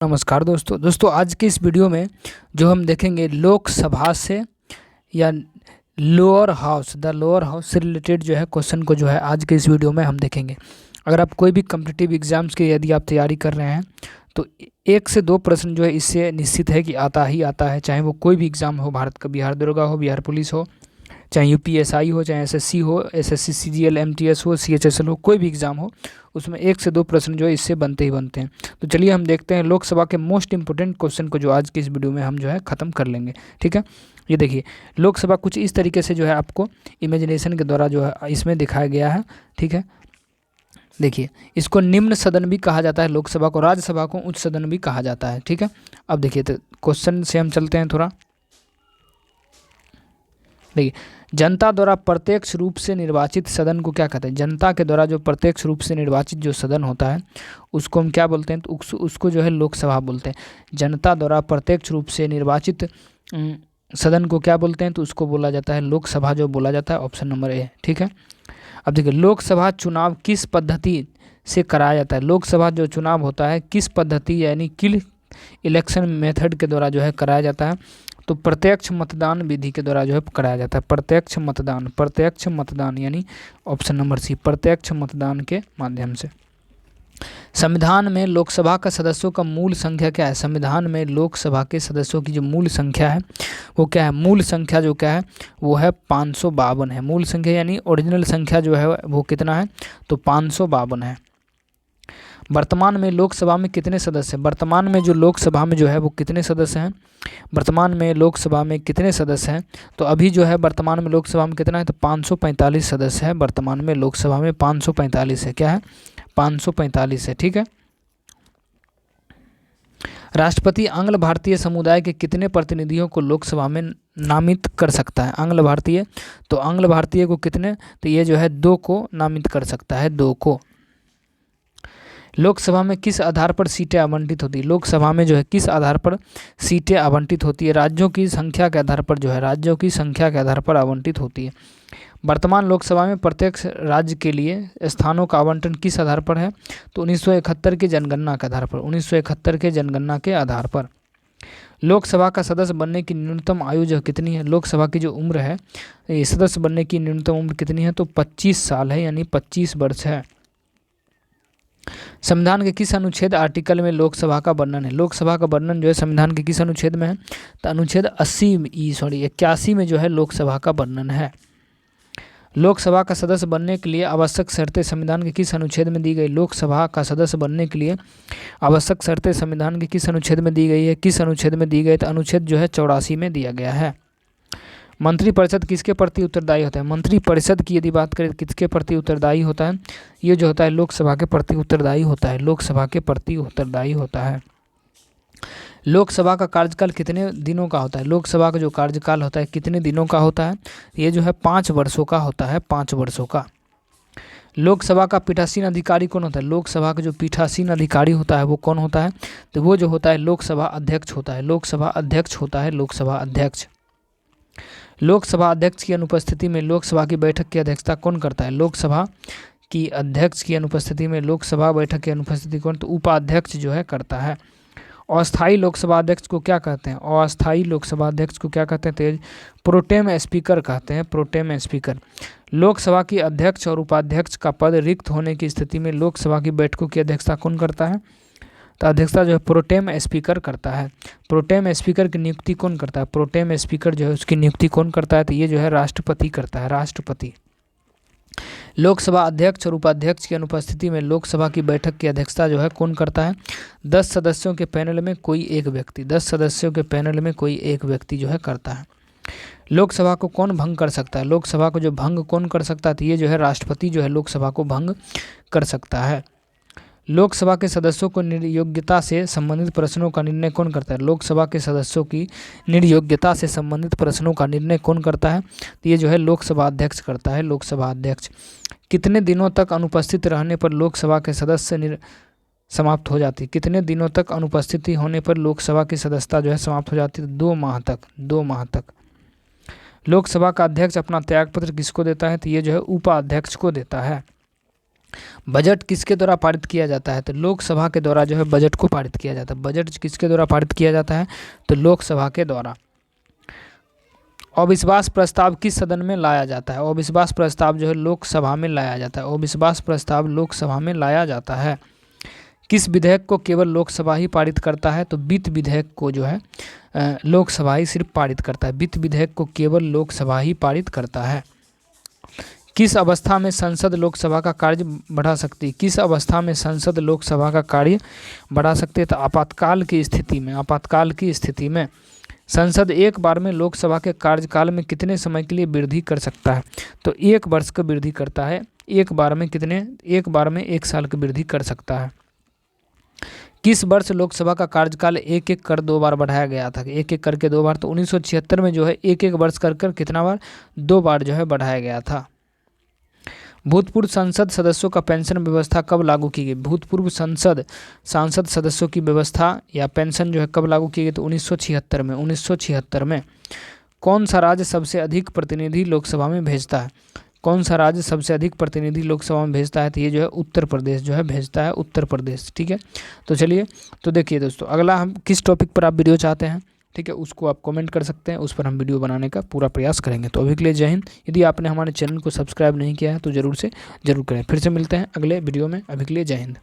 नमस्कार दोस्तों आज की इस वीडियो में जो हम देखेंगे लोकसभा से या लोअर हाउस से रिलेटेड जो है क्वेश्चन को जो है आज के इस वीडियो में हम देखेंगे। अगर आप कोई भी कम्पिटिटिव एग्जाम्स की यदि आप तैयारी कर रहे हैं तो 1 से 2 प्रश्न जो है इससे निश्चित है कि आता ही आता है, चाहे वो कोई भी एग्ज़ाम हो, भारत का बिहार दरोगा हो, बिहार पुलिस हो, चाहे यूपीएसआई हो, चाहे एसएससी हो, एसएससी सीजीएल एमटीएस हो, सीएचएसएल हो, कोई भी एग्ज़ाम हो, उसमें 1 से 2 प्रश्न जो है इससे बनते ही बनते हैं। तो चलिए हम देखते हैं लोकसभा के मोस्ट इंपोर्टेंट क्वेश्चन को जो आज की इस वीडियो में हम जो है ख़त्म कर लेंगे। ठीक है, ये देखिए लोकसभा कुछ इस तरीके से जो है आपको इमेजिनेशन के द्वारा जो है इसमें दिखाया गया है। ठीक है, देखिए इसको निम्न सदन भी कहा जाता है, लोकसभा को, राज्यसभा को उच्च सदन भी कहा जाता है। ठीक है, अब देखिए तो क्वेश्चन से हम चलते हैं थोड़ा। देखिए, जनता द्वारा प्रत्यक्ष रूप से निर्वाचित सदन को क्या कहते हैं? जनता के द्वारा जो प्रत्यक्ष रूप से निर्वाचित जो सदन होता है उसको हम क्या बोलते हैं? तो उसको जो है लोकसभा बोलते हैं। जनता द्वारा प्रत्यक्ष रूप से निर्वाचित सदन को क्या बोलते हैं? तो उसको बोला जाता है लोकसभा, जो बोला जाता है ऑप्शन नंबर ए। ठीक है, अब देखिए लोकसभा चुनाव किस पद्धति से कराया जाता है? लोकसभा जो चुनाव होता है किस पद्धति यानी किल इलेक्शन मेथड के द्वारा जो है कराया जाता है? तो प्रत्यक्ष मतदान विधि के द्वारा जो है कराया जाता है। प्रत्यक्ष मतदान यानी ऑप्शन नंबर सी, प्रत्यक्ष मतदान के माध्यम से। संविधान में लोकसभा का सदस्यों का मूल संख्या क्या है? संविधान में लोकसभा के सदस्यों की जो मूल संख्या है वो क्या है? मूल संख्या जो क्या है वो है 552 है। मूल संख्या यानी ओरिजिनल संख्या जो है वो कितना है? तो 552 है। वर्तमान में लोकसभा में कितने सदस्य हैं? वर्तमान में जो लोकसभा में जो है वो कितने सदस्य हैं? वर्तमान में लोकसभा में कितने सदस्य हैं? तो अभी जो है वर्तमान में लोकसभा में कितना है? तो 545 सदस्य है। वर्तमान में लोकसभा में 545 है। क्या है? 545 है। ठीक है, राष्ट्रपति आंग्ल भारतीय समुदाय के कितने प्रतिनिधियों को लोकसभा में नामित कर सकता है? आंग्ल भारतीय, तो आंग्ल भारतीय को कितने? तो ये जो है 2 को नामित कर सकता है, 2 को। लोकसभा में किस आधार पर सीटें आवंटित होती है? लोकसभा में जो है किस आधार पर सीटें आवंटित होती है? राज्यों की संख्या के आधार पर जो है, राज्यों की संख्या के आधार पर आवंटित होती है। वर्तमान लोकसभा में प्रत्येक राज्य के लिए स्थानों का आवंटन किस आधार पर है? तो 1971 के जनगणना के आधार पर, 1971 के जनगणना के आधार पर। लोकसभा का सदस्य बनने की न्यूनतम आयु जो कितनी है? लोकसभा की जो उम्र है, सदस्य बनने की न्यूनतम उम्र कितनी है? तो 25 साल है, यानी 25 वर्ष है। संविधान के किस अनुच्छेद आर्टिकल में लोकसभा का वर्णन है? लोकसभा का वर्णन जो है संविधान के किस अनुच्छेद में है? तो अनुच्छेद 81 में जो है लोकसभा का वर्णन है। लोकसभा का सदस्य बनने के लिए आवश्यक शर्तें संविधान के किस अनुच्छेद में दी गई? लोकसभा का सदस्य बनने के लिए आवश्यक शर्तें संविधान के किस अनुच्छेद में दी गई है? किस अनुच्छेद में दी गई? तो अनुच्छेद जो है 84 में दिया गया है। मंत्रिपरिषद किसके प्रति उत्तरदायी होता है? मंत्रिपरिषद की यदि बात करें किसके प्रति उत्तरदायी होता है? ये जो होता है लोकसभा के प्रति उत्तरदायी होता है, लोकसभा के प्रति उत्तरदायी होता है। लोकसभा का कार्यकाल कितने दिनों का होता है? लोकसभा का जो कार्यकाल होता है कितने दिनों का होता है? ये जो है 5 वर्षों का होता है, 5 वर्षों का। लोकसभा का पीठासीन अधिकारी कौन होता है? लोकसभा का जो पीठासीन अधिकारी होता है वो कौन होता है? तो वो जो होता है लोकसभा अध्यक्ष होता है, लोकसभा अध्यक्ष होता है, लोकसभा अध्यक्ष। लोकसभा अध्यक्ष की अनुपस्थिति में लोकसभा की बैठक की अध्यक्षता कौन करता है? लोकसभा की अध्यक्ष की अनुपस्थिति में लोकसभा बैठक की अनुपस्थिति कौन? तो उपाध्यक्ष जो है करता है। अस्थायी लोकसभा अध्यक्ष को क्या कहते हैं? अस्थायी लोकसभा अध्यक्ष को क्या कहते हैं? प्रोटेम स्पीकर कहते हैं, प्रोटेम स्पीकर। लोकसभा की अध्यक्ष और उपाध्यक्ष का पद रिक्त होने की स्थिति में लोकसभा की बैठकों की अध्यक्षता कौन करता है? तो अध्यक्षता जो है प्रोटेम स्पीकर करता है। प्रोटेम स्पीकर की नियुक्ति कौन करता है? प्रोटेम स्पीकर जो है उसकी नियुक्ति कौन करता है? तो ये जो है राष्ट्रपति करता है, राष्ट्रपति। लोकसभा अध्यक्ष और उपाध्यक्ष की अनुपस्थिति में लोकसभा की बैठक की अध्यक्षता जो है कौन करता है? 10 सदस्यों के पैनल में कोई एक व्यक्ति, 10 सदस्यों के पैनल में कोई एक व्यक्ति जो है करता है। लोकसभा को कौन भंग कर सकता है? लोकसभा को जो भंग कौन कर सकता है? तो ये जो है राष्ट्रपति जो है लोकसभा को भंग कर सकता है। लोकसभा के सदस्यों को निर्योग्यता से संबंधित प्रश्नों का निर्णय कौन करता है? लोकसभा के सदस्यों की निर्योग्यता से संबंधित प्रश्नों का निर्णय कौन करता है? तो ये जो है लोकसभा अध्यक्ष करता है, लोकसभा अध्यक्ष। कितने दिनों तक अनुपस्थित रहने पर लोकसभा के सदस्य समाप्त हो जाती है? कितने दिनों तक अनुपस्थिति होने पर लोकसभा की सदस्यता जो है समाप्त हो जाती है? 2 माह तक, 2 माह तक। लोकसभा का अध्यक्ष अपना त्यागपत्र किसको देता है? तो ये जो है उपाध्यक्ष को देता है। बजट किसके द्वारा पारित किया जाता है? तो लोकसभा के द्वारा जो है बजट को पारित किया जाता है। बजट किसके द्वारा पारित किया जाता है? तो लोकसभा के द्वारा। अविश्वास प्रस्ताव किस सदन में लाया जाता है? अविश्वास प्रस्ताव जो है लोकसभा में लाया जाता है। अविश्वास प्रस्ताव लोकसभा में लाया जाता है। किस विधेयक को केवल लोकसभा ही पारित करता है? तो वित्त विधेयक को जो है लोकसभा ही सिर्फ पारित करता है। वित्त विधेयक को केवल लोकसभा ही पारित करता है। किस अवस्था में संसद लोकसभा का कार्य बढ़ा सकती है? किस अवस्था में संसद लोकसभा का कार्य बढ़ा सकती है? तो आपातकाल की स्थिति में। आपातकाल की स्थिति में संसद एक बार में लोकसभा के कार्यकाल में कितने समय के लिए वृद्धि कर सकता है? तो 1 वर्ष की वृद्धि करता है। एक बार में कितने? एक बार में 1 साल की वृद्धि कर सकता है। किस वर्ष लोकसभा का कार्यकाल 1-1 कर 2 बार बढ़ाया गया था? 1-1 करके 2 बार। तो 1976 में जो है 1-1 वर्ष कर कितना बार? 2 बार जो है बढ़ाया गया था। भूतपूर्व संसद सदस्यों का पेंशन व्यवस्था कब लागू की गई? भूतपूर्व सांसद सदस्यों की व्यवस्था या पेंशन जो है कब लागू की गई? तो 1976 में। 1976 में। कौन सा राज्य सबसे अधिक प्रतिनिधि लोकसभा में भेजता है? कौन सा राज्य सबसे अधिक प्रतिनिधि लोकसभा में भेजता है? तो ये जो है उत्तर प्रदेश जो है भेजता है, उत्तर प्रदेश। ठीक है, तो चलिए, तो देखिए दोस्तों, अगला हम किस टॉपिक पर आप वीडियो चाहते हैं, ठीक है, उसको आप कमेंट कर सकते हैं, उस पर हम वीडियो बनाने का पूरा प्रयास करेंगे। तो अभी के लिए जय हिंद। यदि आपने हमारे चैनल को सब्सक्राइब नहीं किया है तो ज़रूर से ज़रूर करें। फिर से मिलते हैं अगले वीडियो में। अभी के लिए जय हिंद।